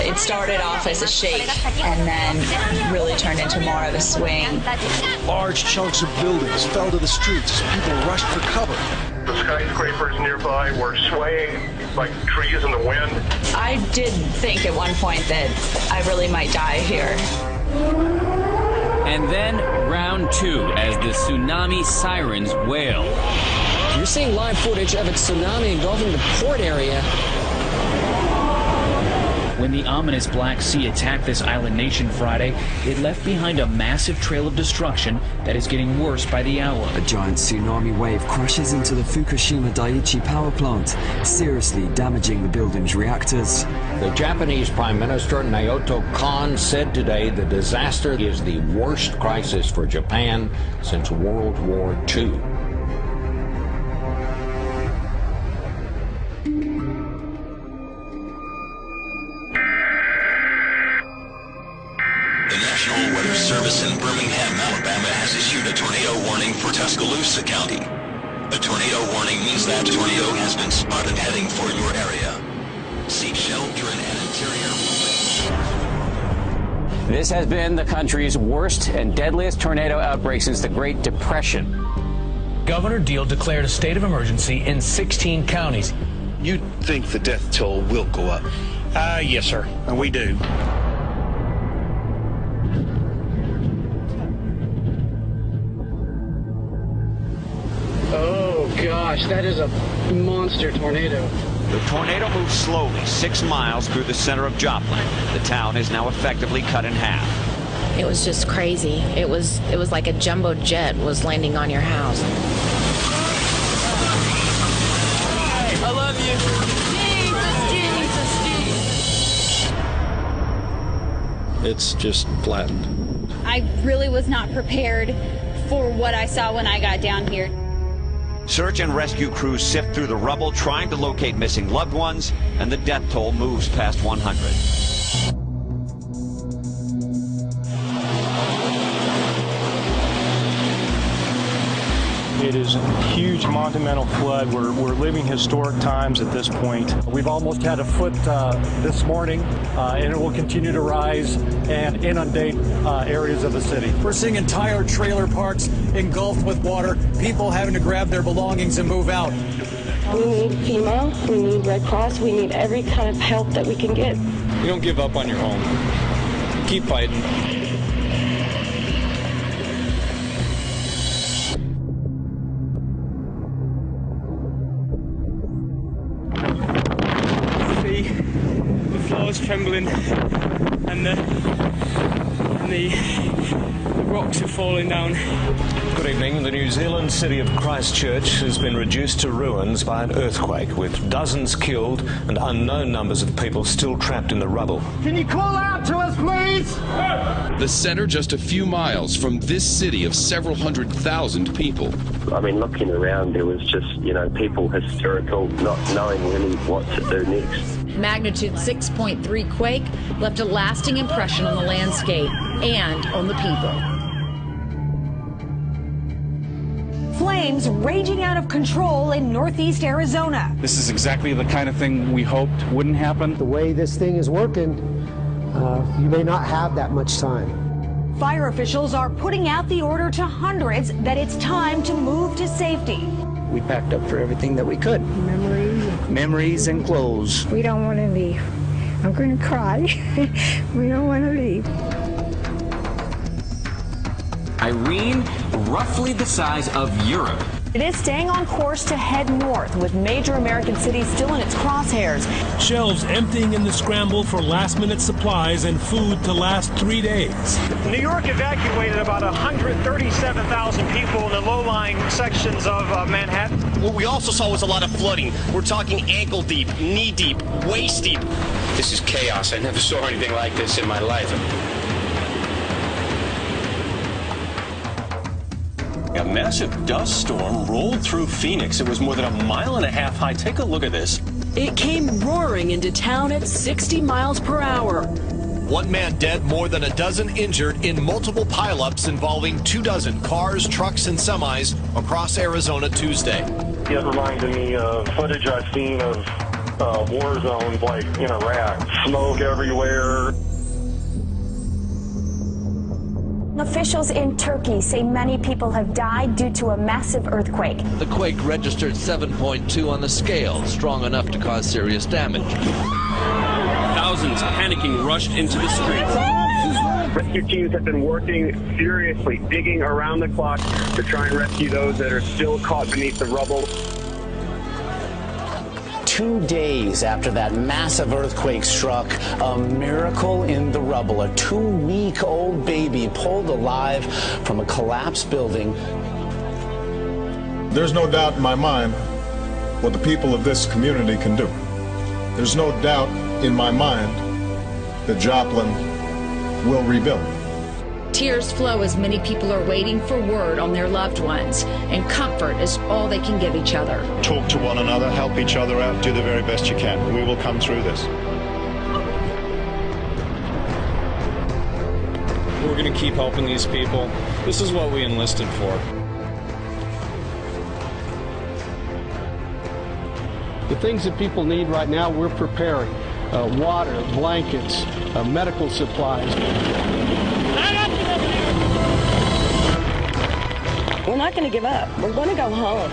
It started off as a shake and then really turned into more of a swing. Large chunks of buildings fell to the streets as people rushed for cover. The skyscrapers nearby were swaying like trees in the wind. I did think at one point that I really might die here. And then round two as the tsunami sirens wail. You're seeing live footage of a tsunami engulfing the port area. When the ominous Black Sea attacked this island nation Friday, it left behind a massive trail of destruction that is getting worse by the hour. A giant tsunami wave crashes into the Fukushima Daiichi power plant, seriously damaging the building's reactors. The Japanese Prime Minister Naoto Kan said today the disaster is the worst crisis for Japan since World War II. The National Weather Service in Birmingham, Alabama has issued a tornado warning for Tuscaloosa County. A tornado warning means that a tornado has been spotted heading for your area. Seek shelter in an interior. This has been the country's worst and deadliest tornado outbreak since the Great Depression. Governor Deal declared a state of emergency in 16 counties. You think the death toll will go up? Yes, sir. And we do. Oh gosh, that is a monster tornado. The tornado moved slowly 6 miles through the center of Joplin. The town is now effectively cut in half. It was just crazy. It was like a jumbo jet was landing on your house. I love you. It's just flattened. I really was not prepared for what I saw when I got down here. Search and rescue crews sift through the rubble trying to locate missing loved ones, and the death toll moves past 100. It is a huge monumental flood. We're living historic times at this point. We've almost had a foot this morning, and it will continue to rise and inundate areas of the city. We're seeing entire trailer parks engulfed with water, people having to grab their belongings and move out. We need FEMA, we need Red Cross, we need every kind of help that we can get. You don't give up on your home. Keep fighting. The floor is trembling and the rocks are falling down. Good evening. The New Zealand city of Christchurch has been reduced to ruins by an earthquake, with dozens killed and unknown numbers of people still trapped in the rubble. Can you call out to us, please? The center just a few miles from this city of several 100,000 people. I mean, looking around, there was just, people hysterical, not knowing really what to do next. Magnitude 6.3 quake left a lasting impression on the landscape and on the people. Flames raging out of control in northeast Arizona. This is exactly the kind of thing we hoped wouldn't happen. The way this thing is working, you may not have that much time. Fire officials are putting out the order to hundreds that it's time to move to safety. We packed up for everything that we could. Memories and clothes. We don't want to leave. I'm going to cry. We don't want to leave. Irene, roughly the size of Europe. It is staying on course to head north, with major American cities still in its crosshairs. Shelves emptying in the scramble for last-minute supplies and food to last 3 days. New York evacuated about 137,000 people in the low-lying sections of Manhattan. What we also saw was a lot of flooding. We're talking ankle-deep, knee-deep, waist-deep. This is chaos. I never saw anything like this in my life. A massive dust storm rolled through Phoenix. It was more than 1.5 miles high. Take a look at this. It came roaring into town at 60 miles per hour. 1 man dead, more than a dozen injured in multiple pileups involving 24 cars, trucks, and semis across Arizona Tuesday. It reminded me of footage I've seen of war zones like in Iraq. Smoke everywhere. Officials in Turkey say many people have died due to a massive earthquake. The quake registered 7.2 on the scale, strong enough to cause serious damage. Thousands panicking rushed into the streets. Rescue teams have been working furiously, digging around the clock to try and rescue those that are still caught beneath the rubble. 2 days after that massive earthquake struck, a miracle in the rubble. A 2-week-old baby pulled alive from a collapsed building. There's no doubt in my mind what the people of this community can do. There's no doubt in my mind that Joplin will rebuild. Tears flow as many people are waiting for word on their loved ones, and comfort is all they can give each other. Talk to one another, help each other out, do the very best you can. We will come through this. We're going to keep helping these people. This is what we enlisted for. The things that people need right now, we're preparing. Water, blankets, medical supplies. We're not going to give up. We're going to go home.